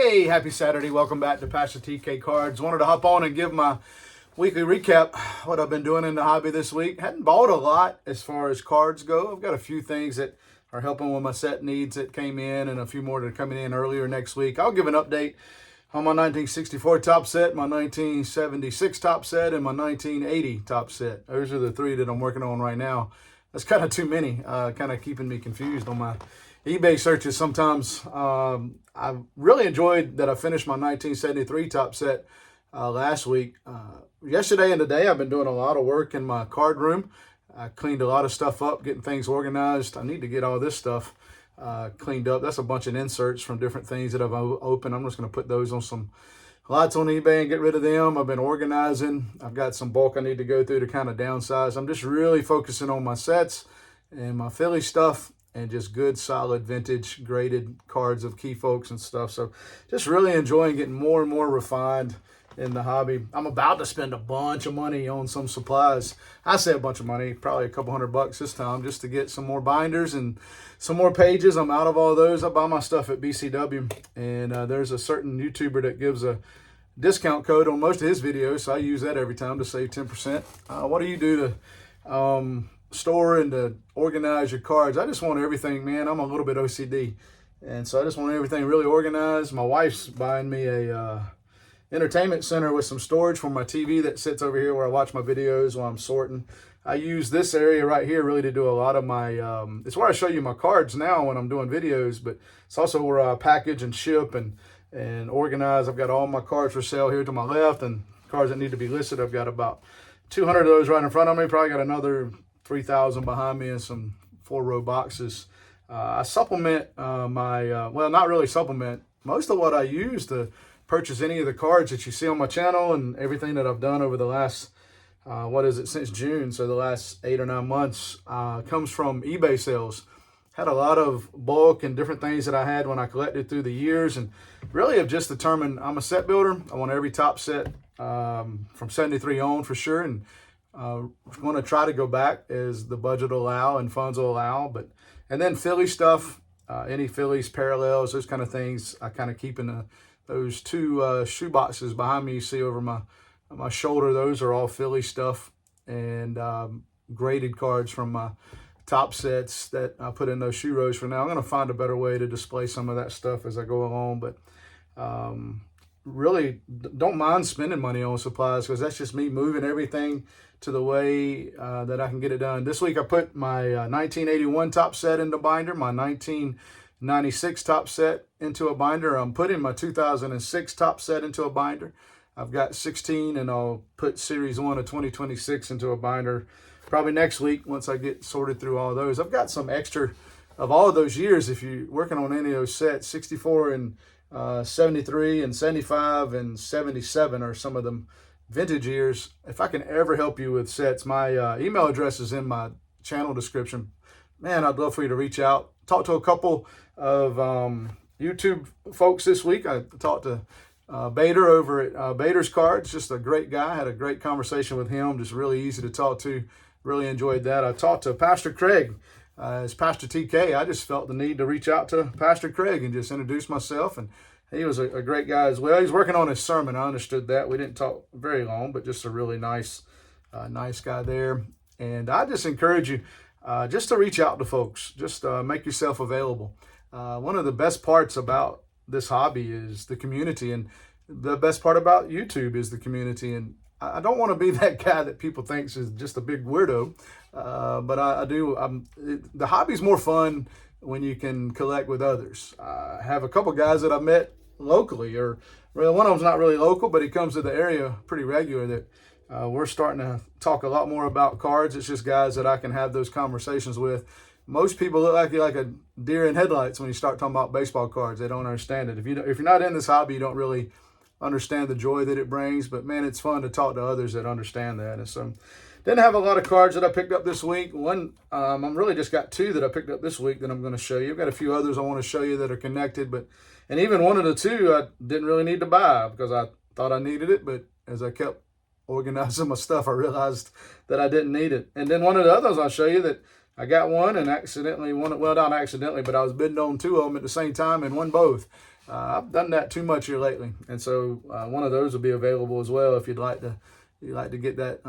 Hey, happy Saturday. Welcome back to Pastor TK Cards. Wanted to hop on and give my weekly recap, what I've been doing in the hobby this week. Hadn't bought a lot as far as cards go. I've got a few things that are helping with my set needs that came in and a few more that are coming in earlier next week. I'll give an update on my 1964 top set, my 1976 top set, and my 1980 top set. Those are the three that I'm working on right now. That's kind of too many, kind of keeping me confused on my eBay searches sometimes. I really enjoyed that I finished my 1973 top set last week. Yesterday and today I've been doing a lot of work in my card room. I cleaned a lot of stuff up, getting things organized. I need to get all this stuff cleaned up. That's a bunch of inserts from different things that I've opened. I'm just going to put those on some lots on eBay and get rid of them. I've been organizing. I've got some bulk I need to go through to kind of downsize. I'm just really focusing on my sets and my Philly stuff and just good, solid, vintage, graded cards of key folks and stuff. So just really enjoying getting more and more refined in the hobby. I'm about to spend a bunch of money on some supplies. I say a bunch of money, probably a couple $100 this time, just to get some more binders and some more pages. I'm out of all those. I buy my stuff at BCW, and there's a certain YouTuber that gives a discount code on most of his videos, so I use that every time to save 10%. What do you do to store and to organize your cards? I just want everything, man. I'm a little bit OCD, and so I just want everything really organized. My wife's buying me a entertainment center with some storage for my TV that sits over here where I watch my videos while I'm sorting. I use this area right here really to do a lot of my, it's where I show you my cards now when I'm doing videos, but it's also where I package and ship and organize. I've got all my cards for sale here to my left, and cards that need to be listed. I've got about 200 of those right in front of me. Probably got another 3,000 behind me in some 4-row boxes. I supplement well, not really supplement. Most of what I use to purchase any of the cards that you see on my channel and everything that I've done over the last, since June, so the last 8 or 9 months, comes from eBay sales. Had a lot of bulk and different things that I had when I collected through the years, and really have just determined I'm a set builder. I want every top set from 73 on for sure, and want to try to go back as the budget will allow and funds will allow. And then Philly stuff, any Phillies, parallels, those kind of things, I kind of keep in those two shoe boxes behind me you see over my shoulder. Those are all Philly stuff and graded cards from my top sets that I put in those shoe rows for now. I'm going to find a better way to display some of that stuff as I go along, but really don't mind spending money on supplies because that's just me moving everything to the way that I can get it done. This week I put my 1981 top set into binder, my 1996 top set into a binder. I'm putting my 2006 top set into a binder. I've got 16, and I'll put Series 1 of 2026 into a binder probably next week once I get sorted through all those. I've got some extra of all of those years. If you're working on any of those sets, 64 and 73 and 75 and 77 are some of them vintage years. If I can ever help you with sets, my email address is in my channel description. Man, I'd love for you to reach out. Talked to a couple of YouTube folks this week. I talked to Bader over at Bader's Cards, just a great guy. Had a great conversation with him, just really easy to talk to. Really enjoyed that. I talked to Pastor Craig as Pastor TK. I just felt the need to reach out to Pastor Craig and just introduce myself, and he was a great guy as well. He's working on his sermon. I understood that. We didn't talk very long, but just a really nice guy there. And I just encourage you just to reach out to folks. Just make yourself available. One of the best parts about this hobby is the community, and the best part about YouTube is the community. And I don't want to be that guy that people think is just a big weirdo, but I do. The hobby's more fun when you can collect with others. I have a couple guys that I met locally, or well, one of them's not really local, but he comes to the area pretty regular, that we're starting to talk a lot more about cards. It's just guys that I can have those conversations with. Most people look like you're like a deer in headlights when you start talking about baseball cards. They don't understand it. If you're not in this hobby, you don't really understand the joy that it brings. But man, it's fun to talk to others that understand that. And so, didn't have a lot of cards that I picked up this week. One, I'm really just got 2 that I picked up this week that I'm going to show you. I've got a few others I want to show you that are connected, and even one of the 2 I didn't really need to buy because I thought I needed it, but as I kept organizing my stuff, I realized that I didn't need it. And then one of the others I'll show you that I got one and accidentally won it. Well, not accidentally, but I was bidding on 2 of them at the same time and won both. I've done that too much here lately, and so one of those will be available as well if you'd like to get that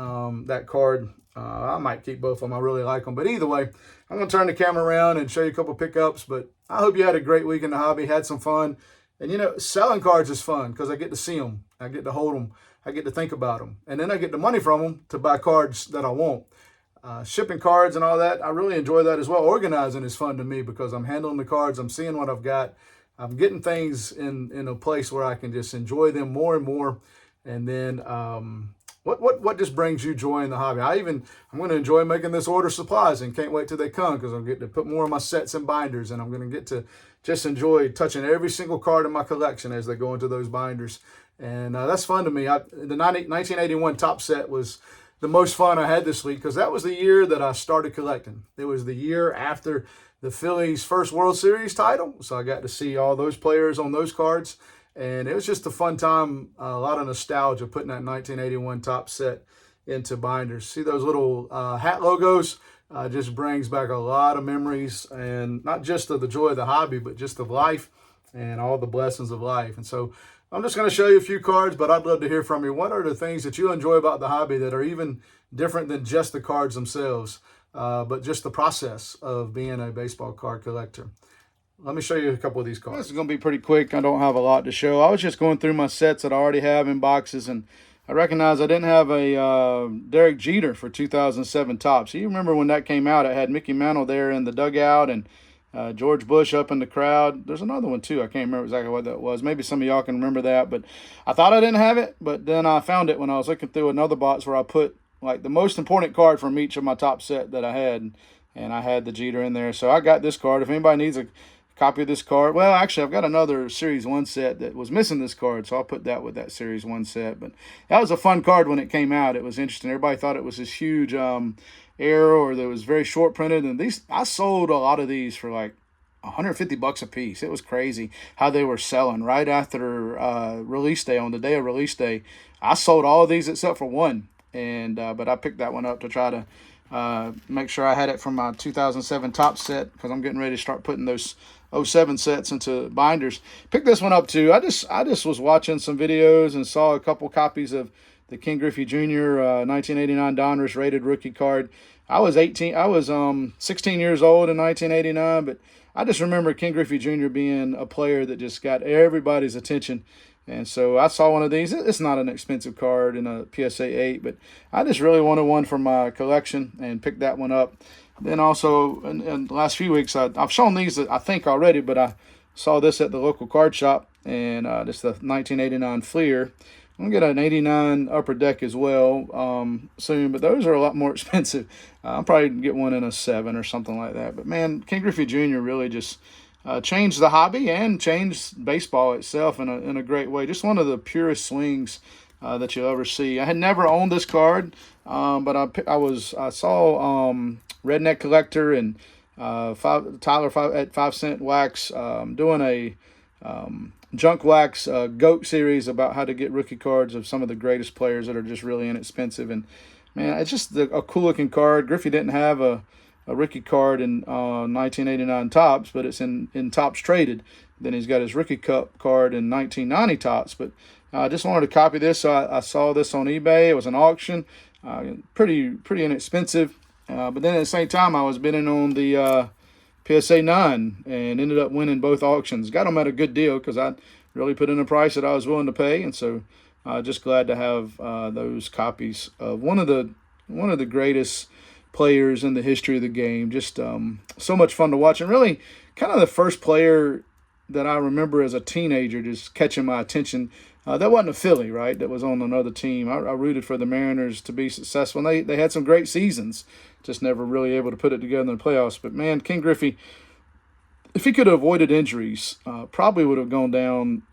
that card. I might keep both of them. I really like them. But either way, I'm going to turn the camera around and show you a couple pickups. But I hope you had a great week in the hobby, had some fun. And, you know, selling cards is fun because I get to see them. I get to hold them. I get to think about them. And then I get the money from them to buy cards that I want. Shipping cards and all that, I really enjoy that as well. Organizing is fun to me because I'm handling the cards. I'm seeing what I've got. I'm getting things in a place where I can just enjoy them more and more. And then what just brings you joy in the hobby? I'm going to enjoy making this order supplies and can't wait till they come because I'm getting to put more of my sets and binders, and I'm going to get to just enjoy touching every single card in my collection as they go into those binders. And that's fun to me. The 1981 top set was the most fun I had this week because that was the year that I started collecting. It was the year after the Phillies' first World Series title, so I got to see all those players on those cards. And it was just a fun time, a lot of nostalgia putting that 1981 top set into binders. See those little hat logos? Just brings back a lot of memories, and not just of the joy of the hobby, but just of life and all the blessings of life. And so I'm just going to show you a few cards, but I'd love to hear from you. What are the things that you enjoy about the hobby that are even different than just the cards themselves, but just the process of being a baseball card collector? Let me show you a couple of these cards. This is going to be pretty quick. I don't have a lot to show. I was just going through my sets that I already have in boxes, and I recognize I didn't have a Derek Jeter for 2007 Topps. You remember when that came out, it had Mickey Mantle there in the dugout and George Bush up in the crowd. There's another one, too. I can't remember exactly what that was. Maybe some of y'all can remember that, but I thought I didn't have it, but then I found it when I was looking through another box where I put like the most important card from each of my top set that I had, and I had the Jeter in there. So I got this card. If anybody needs a copy of this card. Well, actually, I've got another Series 1 set that was missing this card, so I'll put that with that Series 1 set. But that was a fun card when it came out. It was interesting. Everybody thought it was this huge error, or that was very short printed. And these, I sold a lot of these for like $150 a piece. It was crazy how they were selling right after release day. On the day of release day, I sold all of these except for one. And but I picked that one up to try to make sure I had it from my 2007 top set, because I'm getting ready to start putting those 07 sets into binders. Picked this one up too. I just was watching some videos and saw a couple copies of the Ken Griffey Jr. 1989 Donruss rated rookie card. I was 16 years old in 1989, but I just remember Ken Griffey Jr. being a player that just got everybody's attention. And so I saw one of these. It's not an expensive card in a PSA 8, but I just really wanted one for my collection and picked that one up. Then also, in the last few weeks, I've shown these, I think, already, but I saw this at the local card shop, and this is the 1989 Fleer. I'm going to get an 89 Upper Deck as well soon, but those are a lot more expensive. I'll probably get one in a 7 or something like that. But, man, Ken Griffey Jr. really just changed the hobby and changed baseball itself in a great way. Just one of the purest swings that you'll ever see. I had never owned this card, but I saw Redneck Collector and Tyler at 5 Cent Wax doing a junk wax GOAT series about how to get rookie cards of some of the greatest players that are just really inexpensive. And man, it's just a cool looking card. Griffey didn't have a rookie card in 1989 Topps, but it's in Topps Traded. Then he's got his rookie cup card in 1990 Topps. But I just wanted to copy this, so I saw this on eBay. It was an auction, pretty inexpensive. But then at the same time, I was bidding on the PSA 9 and ended up winning both auctions. Got them at a good deal because I really put in a price that I was willing to pay, and so just glad to have those copies of one of the greatest players in the history of the game. Just so much fun to watch, and really kind of the first player that I remember as a teenager just catching my attention. That wasn't a Philly, right? That was on another team. I rooted for the Mariners to be successful. And they had some great seasons, just never really able to put it together in the playoffs. But, man, Ken Griffey, if he could have avoided injuries, probably would have gone down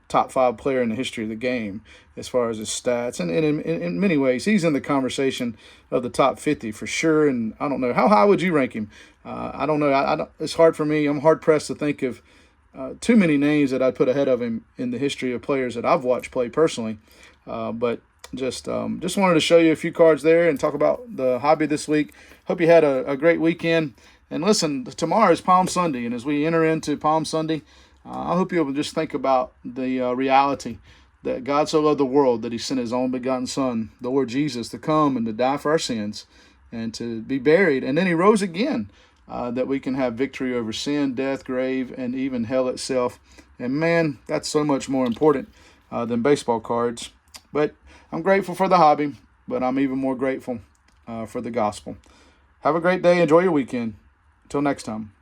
top 5 player in the history of the game as far as his stats. And in many ways, he's in the conversation of the top 50 for sure. And I don't know. How high would you rank him? I don't know. It's hard for me. I'm hard-pressed to think of too many names that I'd put ahead of him in the history of players that I've watched play personally. But just wanted to show you a few cards there and talk about the hobby this week. Hope you had a great weekend. And listen, tomorrow is Palm Sunday, and as we enter into Palm Sunday, I hope you'll just think about the reality that God so loved the world that he sent his only begotten Son, the Lord Jesus, to come and to die for our sins and to be buried. And then he rose again, that we can have victory over sin, death, grave, and even hell itself. And man, that's so much more important than baseball cards. But I'm grateful for the hobby, but I'm even more grateful for the gospel. Have a great day. Enjoy your weekend. Until next time.